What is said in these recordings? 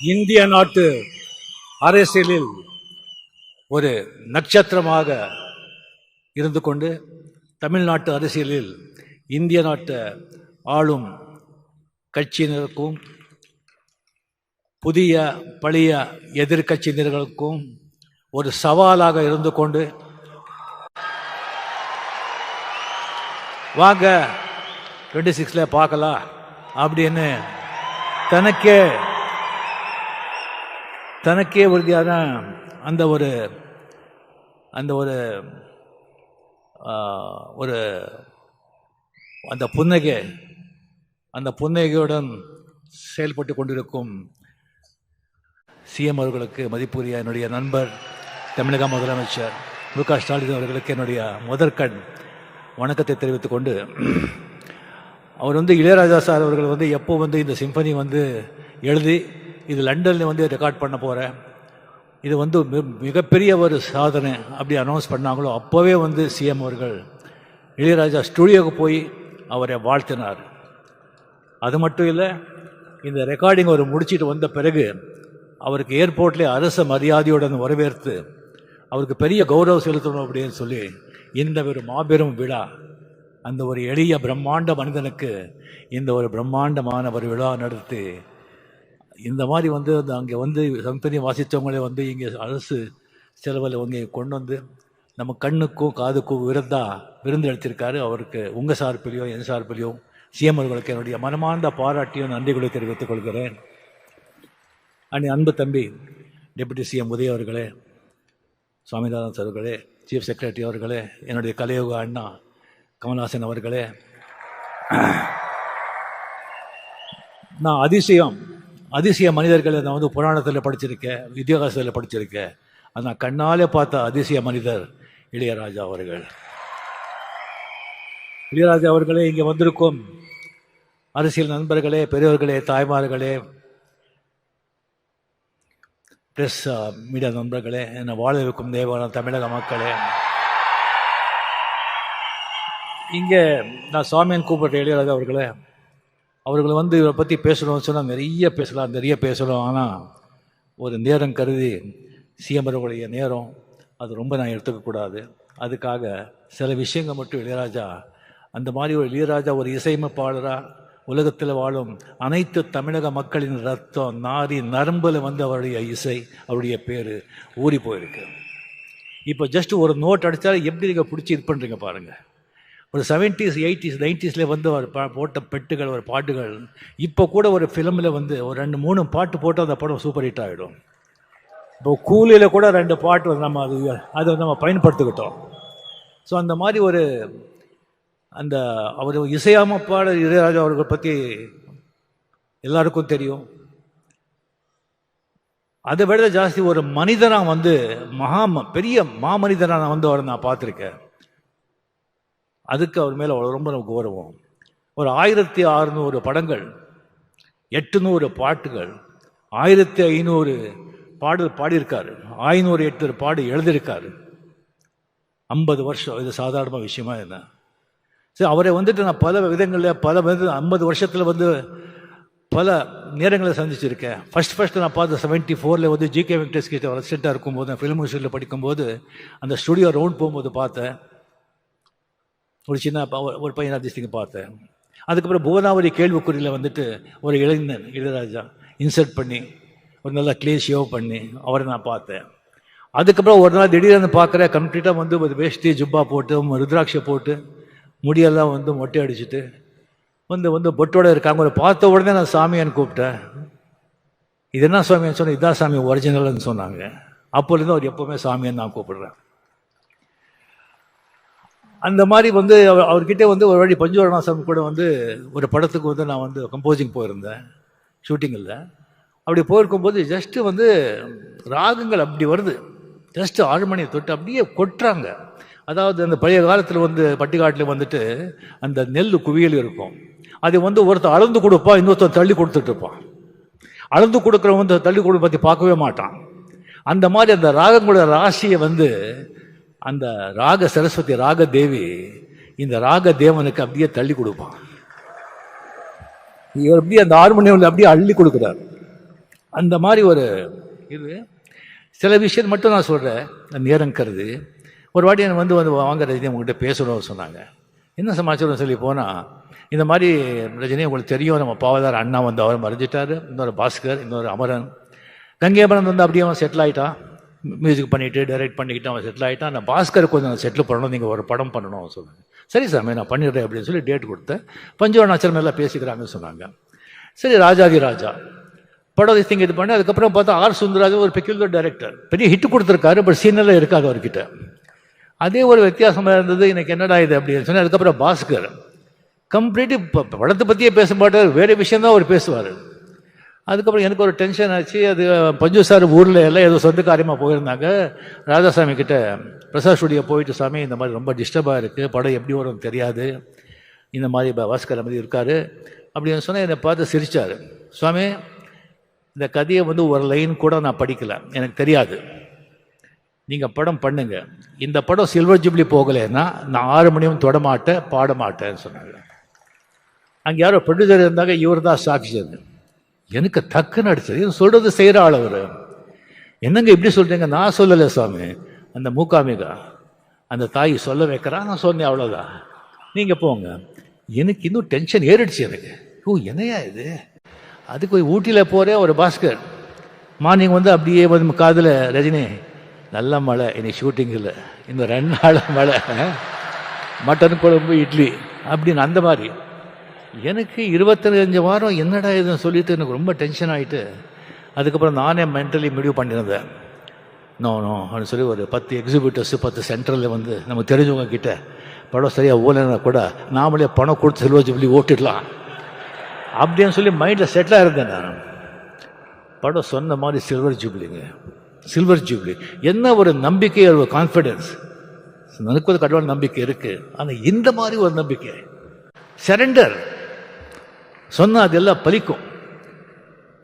இந்திய நாட்டு அரசியலில் ஒரு நட்சத்திரமாக இருந்து கொண்டு தமிழ்நாட்டு அரசியலில் இந்திய நாட்டு ஆளும் கட்சியினருக்கும் புதிய பழைய எதிர்கட்சியினர்களுக்கும் ஒரு சவாலாக இருந்து கொண்டு வாங்க 26 பார்க்கலாம் அப்படின்னு தனக்கே உறுதியான அந்த ஒரு அந்த புன்னகையுடன் செயல்பட்டு கொண்டிருக்கும் சிஎம் அவர்களுக்கு மதிப்புரிய என்னுடைய நண்பர் தமிழக முதலமைச்சர் மு.க. ஸ்டாலின் அவர்களுக்கு என்னுடைய முதற்கண் வணக்கத்தை தெரிவித்துக் கொண்டு, அவர் இளையராஜா சார் அவர்கள் எப்போ இந்த சிம்பனி எழுதி இது லண்டனில் ரெக்கார்ட் பண்ண போகிறேன், இது மிகப்பெரிய ஒரு சாதனை அப்படி அனௌன்ஸ் பண்ணாங்களோ அப்போவே சிஎம் அவர்கள் இளையராஜா ஸ்டுடியோவுக்கு போய் அவரை வாழ்த்தினார். அது மட்டும் இல்லை, இந்த ரெக்கார்டிங் அவர் முடிச்சுட்டு வந்த பிறகு அவருக்கு ஏர்போர்ட்லேயே அரச மரியாதையுடன் வரவேற்று அவருக்கு பெரிய கௌரவம் செலுத்தணும் அப்படின்னு சொல்லி இந்த ஒரு மாபெரும் விழா, அந்த ஒரு எளிய பிரம்மாண்ட மனிதனுக்கு இந்த ஒரு பிரம்மாண்டமான ஒரு விழா நடத்தி இந்த மாதிரி அங்கே சம்பனி வாசித்தவங்களே இங்கே அரசு செலவில் இங்கே கொண்டு நம்ம கண்ணுக்கும் காதுக்கும் விருந்து அளித்திருக்காரு. அவருக்கு உங்கள் சார்பிலையும் என் சார்பிலையும் சிஎம் அவர்களுக்கு என்னுடைய மனமார்ந்த பாராட்டியும் நன்றிகளை தெரிவித்துக் கொள்கிறேன். அன்பு தம்பி டெபுட்டி சிஎம் உதய அவர்களே, சுவாமிநாதன் அவர்களே, சீஃப் செக்ரட்டரி அவர்களே, என்னுடைய கலையுக அண்ணா கமல்ஹாசன் அவர்களே, நான் அதிசய மனிதர்களை நான் புராணத்தில் படிச்சிருக்கேன், இதிகாசத்தில் படிச்சிருக்கேன். நான் கண்ணாலே பார்த்த அதிசய மனிதர் இளையராஜா அவர்கள். இளையராஜா அவர்களே, இங்கே வந்திருக்கும் அரசியல் நண்பர்களே, பெரியவர்களே, தாய்மார்களே, பிரஸ் மீடியா நண்பர்களே, என்னை வாழ வைக்கும் தேவான தமிழக மக்களே, இங்கே நான் சாமியான் கூப்பிட்ட இளையராஜா அவர்களை இவரை பற்றி பேசணும்னு சொன்னால் நிறைய பேசலாம். ஆனால் ஒரு நேரம் கருதி சிஎம் அவர்களுடைய நேரம் அது ரொம்ப நான் எடுத்துக்கக்கூடாது. அதுக்காக சில விஷயங்கள் மட்டும் இளையராஜா, அந்த மாதிரி ஒரு இளையராஜா ஒரு இசையமைப்பாளராக உலகத்தில் வாழும் அனைத்து தமிழக மக்களின் ரத்தம் நாரி நரம்பில் அவருடைய இசை, அவருடைய பேர் ஊறி போயிருக்கு. இப்போ ஜஸ்ட் ஒரு நோட் அடித்தாலும் எப்படி நீங்கள் பிடிச்சி இது பண்ணுறீங்க பாருங்கள். ஒரு 70s 80s 90s அவர் போட்ட பெட்டுகள், ஒரு பாட்டுகள் இப்போ கூட ஒரு ஃபிலிமில் ஒரு 2-3 பாட்டு போட்டு அந்த படம் சூப்பர் ஹிட் ஆகிடும். இப்போ கூலியில் கூட 2 பாட்டு நம்ம அதை நம்ம பயன்படுத்திக்கிட்டோம். ஸோ அந்த மாதிரி அவர் இசையமைப்பாளர் இளையராஜா அவர்கள் பற்றி எல்லாருக்கும் தெரியும். அதை விட ஜாஸ்தி ஒரு மனிதனாக பெரிய மாமனிதனாக அவரை நான் பார்த்துருக்கேன். அதுக்கு அவர் மேலே ரொம்ப கௌரவம். ஒரு 1600 படங்கள், 800 பாட்டுகள், 1500 பாடல் பாடியிருக்காரு, 508 பாடு எழுதியிருக்காரு. 50 வருஷம், இது சாதாரண விஷயமா என்ன? சரி, அவரை நான் பல விதங்களில் 50 வருஷத்தில் பல நேரங்களை சந்திச்சிருக்கேன். ஃபர்ஸ்ட் நான் பார்த்த 74 ஜிகே வெங்கடேஷ் கிட்ட ரெசிடெண்ட்டாக இருக்கும்போது, ஃபிலிம் இன்ஸ்டியூட்டில் படிக்கும்போது அந்த ஸ்டுடியோ ரவுண்ட் போகும்போது பார்த்தேன். ஒரு சின்ன ஒரு பையன் அதிர்ஷ்டிங்க பார்த்தேன். அதுக்கப்புறம் புவனாவரி கேள்விக்குறியில் ஒரு இளைஞன் இளையராஜா இன்சர்ட் பண்ணி ஒரு நல்ல கிளீன் ஷேவ் பண்ணி அவரை நான் பார்த்தேன். அதுக்கப்புறம் ஒரு நாள் திடீர்னு பார்க்குறேன், கம்ப்ளீட்டாக ஒரு வேஷ்டி ஜுப்பா போட்டு ருத்ராட்சை போட்டு முடியெல்லாம் மொட்டை அடிச்சுட்டு பொட்டோட இருக்காங்க. ஒரு பார்த்த உடனே நான் சாமியான்னு கூப்பிட்டேன். இது என்ன சாமியான்னு சொன்னேன். இதுதான் சாமி ஒரிஜினல்னு சொன்னாங்க. அப்போலேருந்து அவர் எப்போவுமே சாமியான்னு நான் கூப்பிடுறேன். அந்த மாதிரி அவர்கிட்ட ஒரு வாட்டி பஞ்சுவரணாசம் கூட ஒரு படத்துக்கு நான் கம்போசிங் போயிருந்தேன், ஷூட்டிங்கில். அப்படி போயிருக்கும்போது ஜஸ்ட்டு ராகங்கள் அப்படி வருது, ஜஸ்ட்டு ஆழ்மணியை தொட்டு அப்படியே கொட்டுறாங்க. அதாவது அந்த பழைய காலத்தில் பட்டிக்காட்டில் அந்த நெல் குவியல் இருக்கும். அது ஒருத்தர் அளந்து கொடுப்பான், இன்னொருத்தர் தள்ளி கொடுத்துட்டு இருப்பான். அளந்து கொடுக்குறவன் தள்ளி கொடுக்க பற்றி பார்க்கவே மாட்டான். அந்த மாதிரி அந்த ராகங்களோட ராசியை அந்த ராக சரஸ்வதி ராக தேவி இந்த ராக தேவனுக்கு அப்படியே தள்ளி கொடுப்பான். இவர் அப்படியே அந்த ஹார்மோனியமில் அப்படியே அள்ளி கொடுக்குறார். அந்த மாதிரி ஒரு இது. சில விஷயம் மட்டும் நான் சொல்கிறேன், நேரம் கருது. ஒரு வாட்டி எனக்கு வந்து வாங்க ரஜினி உங்கள்கிட்ட பேசணும்னு சொன்னாங்க. என்ன சமாச்சாரம் சொல்லி போனால், இந்த மாதிரி ரஜினி உங்களுக்கு தெரியும், நம்ம பாவதார் அண்ணா வந்து அவர் மறைஞ்சிட்டார், இன்னொரு பாஸ்கர், இன்னொரு அமரன், கங்கேபரன் வந்து அப்படியே அவன் செட்டில் ஆகிட்டான், மியூசிக் பண்ணிவிட்டு டைரக்ட் பண்ணிக்கிட்டு அவன் செட்டில் ஆகிட்டான். அந்த பாஸ்கர் கொஞ்சம் செட்டில் பண்ணணும், நீங்கள் ஒரு படம் பண்ணணும் அவன் சொன்னாங்க. சரி சாமி நான் பண்ணிடுறேன் அப்படின்னு சொல்லி டேட் கொடுத்தேன். பஞ்சவர்ணாச்சலம் எல்லாம் பேசிக்கிறாங்கன்னு சொன்னாங்க. சரி ராஜாதி ராஜா படம் திங்க இது பண்ணி அதுக்கப்புறம் பார்த்தா ஆர் சுந்தராஜன் ஒரு பெக்யூலர் டைரக்டர், பெரிய ஹிட்டு கொடுத்துருக்காரு, பட் சீனெல்லாம் இருக்காது அவர்கிட்ட. அதே ஒரு வித்தியாசமாக இருந்தது. எனக்கு என்னடா இது அப்படின்னு சொன்னால், அதுக்கப்புறம் பாஸ்கர் கம்ப்ளீட்டு படத்தை பற்றியே பேச மாட்டார், வேறு விஷயந்தான் அவர் பேசுவார். அதுக்கப்புறம் எனக்கு ஒரு டென்ஷன் ஆச்சு. அது பஞ்சு சார் ஊரில் எல்லாம் ஏதோ சொந்த காரியமாக போயிருந்தாங்க. ராதாசாமி கிட்ட பிரசாத் ஸ்டுடியோ போயிட்டு, சாமி இந்த மாதிரி ரொம்ப டிஸ்டர்பாக இருக்குது, படம் எப்படி வரும் தெரியாது, இந்த மாதிரி பாஸ்கர் மாதிரி இருக்கார் அப்படின்னு சொன்னால் என்னை பார்த்து சிரித்தார். சுவாமி இந்த கதையை வந்து ஒரு லைன் கூட நான் படிக்கலை, எனக்கு தெரியாது, நீங்கள் படம் பண்ணுங்க. இந்த படம் சில்வர் ஜூப்ளி போகலைன்னா நான் 6 மணியும் தொடமாட்டேன், பாட மாட்டேன்னு சொன்னாங்க. அங்கே யாரோ ப்ரொடியூசர் இருந்தாங்க, இவர் தான் சாட்சி. அது எனக்கு டக்குன்னு அடிச்சது. சொல்கிறது செய்கிற ஆள் அவர். என்னங்க இப்படி சொல்கிறீங்க? நான் சொல்லலை சுவாமி, அந்த மூகாமிகா அந்த தாய் சொல்ல வைக்கிறா, நான் சொன்னேன், அவ்வளோதான், நீங்கள் போங்க. எனக்கு இன்னும் டென்ஷன் ஏறிடுச்சு எனக்கு. ஓ என்னையா இது? அதுக்கு போய் ஊட்டியில் போகிறேன், ஒரு பாஸ்கர் மார்னிங் வந்து அப்படியே வந்து காதில், ரஜினி நல்ல மழை, இன்னைக்கு ஷூட்டிங் இல்லை, இன்னும் 2 நாள் மழை, மட்டன் குழம்பு இட்லி அப்படின்னு. அந்த மாதிரி எனக்கு 25 வாரம் என்னடா இதுன்னு சொல்லிட்டு எனக்கு ரொம்ப டென்ஷன் ஆகிட்டு, அதுக்கப்புறம் நானே மென்டலி முடிவு பண்ணியிருந்தேன். நோ அப்படின்னு சொல்லி ஒரு 10 எக்ஸிபிட்டர்ஸு 10 சென்டரில் வந்து நம்ம தெரிஞ்சவங்க கிட்ட படம் சரியாக ஓலைன்னா கூட நாமளே பணம் கொடுத்து சில்வர் ஜூப்ளி ஓட்டிடலாம் அப்படின்னு சொல்லி மைண்டில் செட்டிலாக இருந்தேன் நான். படம் சொன்ன மாதிரி சில்வர் ஜூப்ளிங்க, சில்வர் ஜூப்ளி. என்ன ஒரு நம்பிக்கை, ஒரு கான்ஃபிடென்ஸ், எனக்கு ஒரு கடவுள் நம்பிக்கை இருக்குது. ஆனால் இந்த மாதிரி ஒரு நம்பிக்கை, சரண்டர் சொன்னால் அதெல்லாம் பலிக்கும்.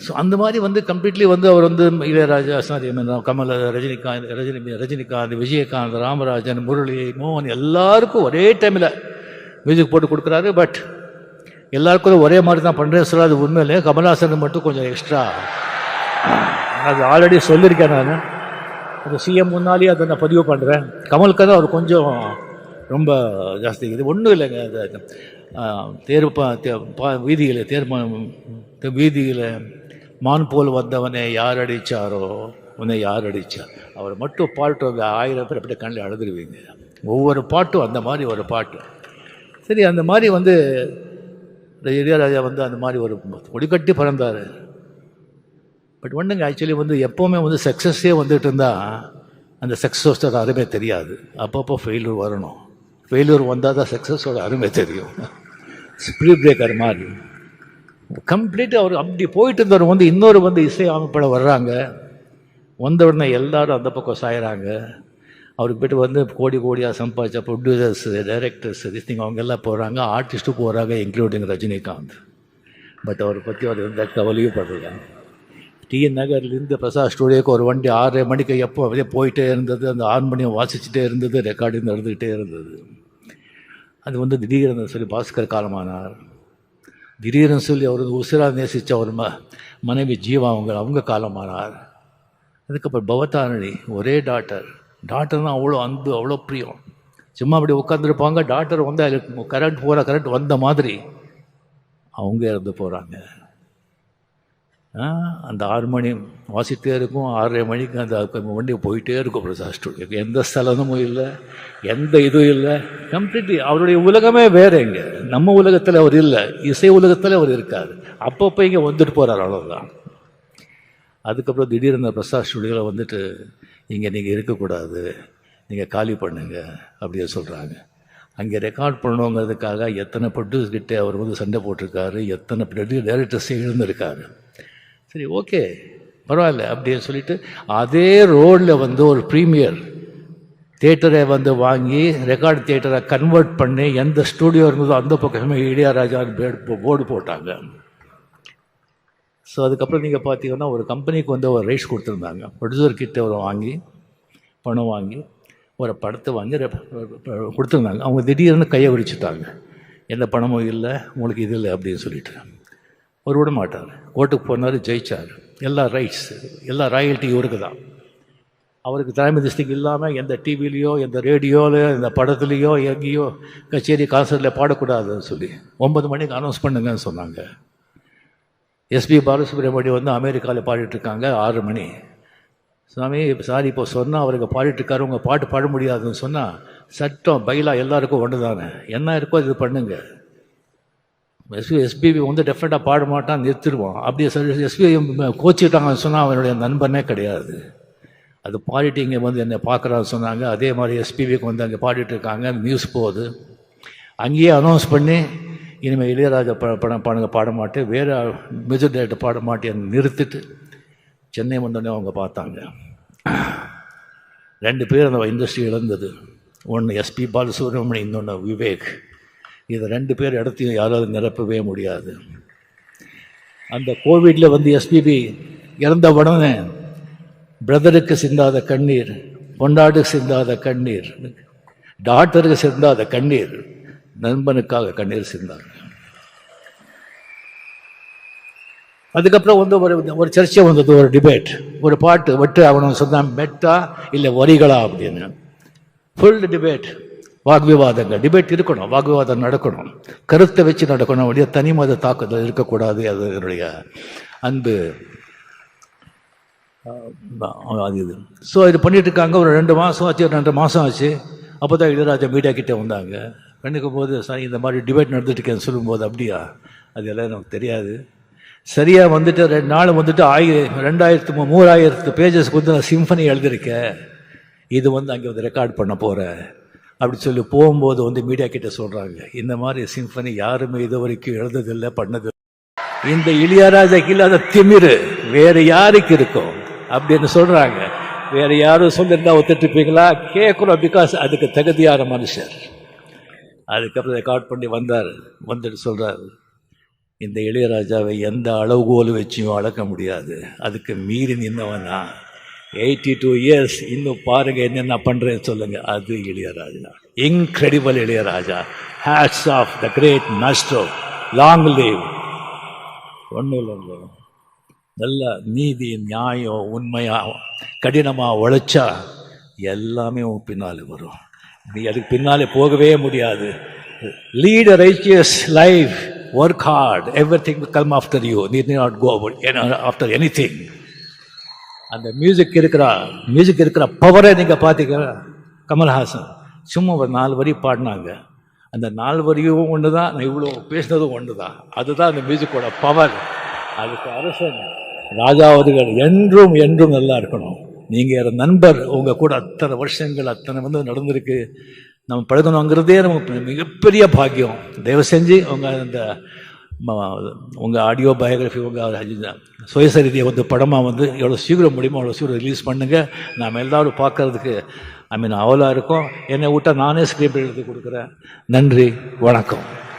ஸோ அந்த மாதிரி வந்து கம்ப்ளீட்லி வந்து அவர் வந்து இளையராஜா, சாரி கமல், ரஜினிகாந்த், விஜயகாந்த், ராமராஜன், முரளி, மோகன் எல்லாருக்கும் ஒரே டைமில் மியூசிக் போட்டு கொடுக்குறாரு. பட் எல்லாருக்கும் ஒரே மாதிரி தான் பண்ணுறேன் சொல்லாது உண்மையிலே. கமல்ஹாசனுக்கு மட்டும் கொஞ்சம் எக்ஸ்ட்ரா, அது ஆல்ரெடி சொல்லியிருக்கேன் நான், அது சிஎம் முன்னாலேயே அதை நான் பதிவு பண்ணுறேன். கமலுக்கு தான் அவர் கொஞ்சம் ரொம்ப ஜாஸ்தி. இது ஒன்றும் இல்லைங்க, அது வீதியில் மான் போல் வந்தவனை யார் அடித்தாரோ, உன்னை யார் அடித்தார், அவர் மட்டும் பாட்டு வந்து 1000 பேர் அப்படியே கண்ணில் அழுதுருவீங்க. ஒவ்வொரு பாட்டும் அந்த மாதிரி ஒரு பாட்டு. சரி, அந்த மாதிரி வந்து இளையராஜா வந்து அந்த மாதிரி ஒரு கொடிக்கட்டி பறந்தார். பட் ஒன்றுங்க, ஆக்சுவலி வந்து எப்போவுமே வந்து சக்ஸஸே வந்துட்டு இருந்தால் அந்த சக்ஸஸோட அருமை தெரியாது. அப்பப்போ ஃபெயிலியர் வரணும், ஃபெயிலியர் வந்தால் தான் சக்ஸஸோட அருமை தெரியும். ஸ்பீட் பிரேக்கர் மாதிரி கம்ப்ளீட்டாக அவர் அப்படி போயிட்டு இருந்தவர் வந்து இன்னொரு வந்து இசை அமைப்பட வர்றாங்க. வந்த உடனே எல்லாரும் அந்த பக்கம் சாயிறாங்க. அவருக்கு போய்ட்டு வந்து கோடியாக சம்பாதிச்ச ப்ரொடியூசர்ஸ், டைரக்டர்ஸ், திஸ்திங் அவங்க எல்லாம் போகிறாங்க, ஆர்டிஸ்ட்டும் போகிறாங்க, இன்க்ளூடிங் ரஜினிகாந்த். பட் அவரை பற்றி அவர் எந்த கவலையும் படுறாங்க. டிஎன் நகர்லேருந்து பிரசாத் ஸ்டுடியோக்கு ஒரு வண்டி 6:30 மணிக்கு எப்போ அப்படியே போயிட்டே இருந்தது. அந்த ஹார்மோனியம் வாசிச்சுட்டே இருந்தது, ரெக்கார்டிங் நடந்துக்கிட்டே இருந்தது. அது வந்து திடீர்னு சொல்லி பாஸ்கர் காலமானார். திடீர்னு சொல்லி அவர் உசிரா நேசித்த ஒரு மனைவி ஜீவா அவங்க காலமானார். அதுக்கப்புறம் பவதாரணி, ஒரே டாக்டர்னால் அவ்வளோ அன்பு, அவ்வளோ பிரியம். சும்மா அப்படி உட்காந்துருப்பாங்க, டாக்டர் வந்து அதுக்கு கரண்ட் வந்த மாதிரி அவங்க இறந்து போகிறாங்க. அந்த ஹார்மோனியம் வாசிட்டே இருக்கும், 6:30 மணிக்கு அந்த வண்டி போயிட்டே இருக்கும் பிரசாத் ஸ்டுடியோக்கு. எந்த ஸ்தலமும் இல்லை, எந்த இதுவும் இல்லை, கம்ப்ளீட்லி அவருடைய உலகமே வேறு. இங்கே நம்ம உலகத்தில் அவர் இல்லை, இசை உலகத்தில் அவர் இருக்கார். அப்பப்போ இங்கே வந்துட்டு போகிறார், அவ்வளோதான். அதுக்கப்புறம் திடீர்னு பிரசாத் ஸ்டுடியோவில் வந்துட்டு, இங்கே நீங்கள் இருக்கக்கூடாது, நீங்கள் காலி பண்ணுங்க அப்படின்னு சொல்கிறாங்க. அங்கே ரெக்கார்ட் பண்ணணுங்கிறதுக்காக எத்தனை ப்ரொடியூசர்கிட்ட அவர் வந்து சண்டை போட்டிருக்காரு, எத்தனை டைரக்டர்ஸ் எழுந்திருக்காரு. சரி, ஓகே, பரவாயில்ல அப்படின்னு சொல்லிட்டு அதே ரோடில் வந்து ஒரு ப்ரீமியர் தியேட்டரை வந்து வாங்கி ரெக்கார்டு தியேட்டரை கன்வெர்ட் பண்ணி எந்த ஸ்டூடியோ இருந்ததோ அந்த பக்கமே இளையராஜா போர்டு போட்டாங்க. ஸோ அதுக்கப்புறம் நீங்கள் பார்த்தீங்கன்னா ஒரு கம்பெனிக்கு வந்து ஒரு ரைட்ஸ் கொடுத்துருந்தாங்க. ப்ரொடியூசர்கிட்ட ஒரு பணம் வாங்கி ஒரு படத்தை வாங்கி கொடுத்துருந்தாங்க. அவங்க திடீர்னு கையை விரிச்சுட்டாங்க, எந்த பணமும் இல்லை உங்களுக்கு, இது இல்லை அப்படின்னு சொல்லிட்டு. அவர் விட மாட்டார். கோர்ட்டுக்கு போனார், ஜெயிச்சார். எல்லா ரைட்ஸ், எல்லா ராயல்ட்டி இவருக்கு தான். அவருக்கு தலைமை திஸ்டிக் இல்லாமல் எந்த டிவிலையோ எந்த ரேடியோவில் இந்த படத்துலேயோ எங்கேயோ கச்சேரி கான்சர்ட்டில் பாடக்கூடாதுன்னு சொல்லி 9 மணிக்கு அனௌன்ஸ் பண்ணுங்கன்னு சொன்னாங்க. எஸ்பி பாலசுப்ரமணியம் வந்து அமெரிக்காவில் பாடிட்டுருக்காங்க 6 மணி. சாமி சாரி இப்போ சொன்னால் அவருக்கு பாடிட்டுருக்காரு, உங்கள் பாட்டு பாட முடியாதுன்னு சொன்னால் சட்டம் பைலா எல்லாருக்கும் ஒன்று தானே, என்ன இருக்கோ இது பண்ணுங்க. எஸ்பிபி வந்து டெஃபினட்டாக பாட மாட்டான், நிறுத்திடுவான். அப்படியே எஸ்பிபி கோச்சிக்கிட்டாங்கன்னு சொன்னால் அவனுடைய நண்பனே கிடையாது. அது பாடிட்டு இங்கே வந்து என்னை பார்க்குறான்னு சொன்னாங்க. அதே மாதிரி எஸ்பிபிக்கு வந்து அங்கே பாடிட்டுருக்காங்க, நியூஸ் போகுது. அங்கேயே அனௌன்ஸ் பண்ணி இனிமேல் இளையராஜா படங்க பாட மாட்டேன், வேறு மியூசிக் டைரக்டர் பாட மாட்டேன்னு நிறுத்திட்டு சென்னை வந்தோடனே அவங்க பார்த்தாங்க. 2 பேர் அந்த இண்டஸ்ட்ரி இழந்தது. ஒன்று எஸ்பி பாலசுப்ரமணியம், இன்னொன்று விவேக். இது 2 பேர் இடத்தையும் யாராவது நிரப்பவே முடியாது. அந்த கோவிடில் வந்து எஸ்பிபி இறந்த உடனே பிரதருக்கு சிந்தாத கண்ணீர், பொண்டாட்டுக்கு சிந்தாத கண்ணீர், டாக்டருக்கு சிந்தாத கண்ணீர், நண்பனுக்காக கண்ணீர் சிந்தாங்க. அதுக்கப்புறம் வந்து ஒரு சர்ச்சை வந்தது, ஒரு டிபேட். ஒரு பாட்டு விட்டு அவனும் சொன்னான் மெட்டா இல்லை வரிகளா அப்படின்னு. Full debate, வாக்விவாதங்கள். டிபேட் இருக்கணும், வாக்விவாதம் நடக்கணும், கருத்தை வச்சு நடக்கணும், அப்படியே தனி மத தாக்குதல் இருக்கக்கூடாது. அது என்னுடைய அன்பு. அது இது. ஸோ இது பண்ணிட்டு இருக்காங்க. ஒரு 2 மாதம் ஆச்சு, 2 மாதம் ஆச்சு. அப்போ தான் இளையராஜா மீடியா கிட்டே வந்தாங்க. கண்ணுக்கும் போது சார் இந்த மாதிரி டிபேட் நடந்துட்டுருக்கேன்னு சொல்லும்போது, அப்படியா, அது எல்லாம் நமக்கு தெரியாது. சரியாக வந்துட்டு 2 நாள் வந்துட்டு 2000-3000 பேஜஸ்க்கு வந்து நான் சிம்பனி எழுதியிருக்கேன், இது வந்து அங்கே வந்து ரெக்கார்ட் பண்ண போகிறேன் அப்படி சொல்லி போகும்போது வந்து மீடியா கிட்ட சொல்கிறாங்க, இந்த மாதிரி சிம்பனி யாருமே இது வரைக்கும் எழுதுதில்லை, பண்ணது. இந்த இளையராஜாக்கு இல்லாத திமிரு வேறு யாருக்கு இருக்கும் அப்படின்னு சொல்கிறாங்க. வேறு யாரும் சொல்லியிருந்தா ஒத்துட்டுப்பீங்களா? கேட்குறோம், பிகாஸ் அதுக்கு தகுதியான மனுஷர். அதுக்கப்புறம் ரெக்கார்ட் பண்ணி வந்தார். வந்துட்டு சொல்கிறார், இந்த இளையராஜாவை எந்த அளவுகோல் வச்சியும் அளக்க முடியாது, அதுக்கு மீறி நின்னவனா 82 இயர்ஸ், இன்னும் பாருங்க என்னென்ன பண்ணுறேன்னு சொல்லுங்க. அது Ilaiyaraaja, incredible Ilaiyaraaja. Hats off the great master, long live. ஒன்றும் இல்லைங்க, நல்ல நீதி, நியாயம், உண்மையாக கடினமாக உழைச்சா எல்லாமே உன் பின்னால் வரும். நீ அதுக்கு பின்னாலே போகவே முடியாது. Lead a righteous life, work hard, everything will come after you. Need not go after anything. அந்த மியூசிக் இருக்கிற பவரை நீங்கள் பார்த்தீங்க. கமல்ஹாசன் சும்மா ஒரு 4 வரி பாடினாங்க. அந்த 4 வரியும் ஒன்று தான், நான் இவ்வளோ பேசினதும் ஒன்று தான். அதுதான் அந்த மியூசிக்கோட பவர். அதுக்கு அரசன் ராஜா அவர்கள் என்றும் என்றும் நல்லா இருக்கணும். நீங்கள் நண்பர், உங்கள் கூட அத்தனை வருஷங்கள் அத்தனை வந்து நடந்திருக்கு. நம்ம பழகணுங்கிறதே நமக்கு மிகப்பெரிய பாக்கியம். தயவு செஞ்சு உங்கள் ஆடியோ பயோகிராஃபி, உங்கள் சுயசரிதியை வந்து படமாக வந்து எவ்வளோ சீக்கிரம் முடியுமோ அவ்வளோ சீக்கிரம் ரிலீஸ் பண்ணுங்கள். நாம் எல்லோரும் பார்க்கறதுக்கு அவலாக இருக்கும். என்னை விட்டால் நானே ஸ்கிரிப்ட் எழுதி கொடுக்குறேன். நன்றி, வணக்கம்.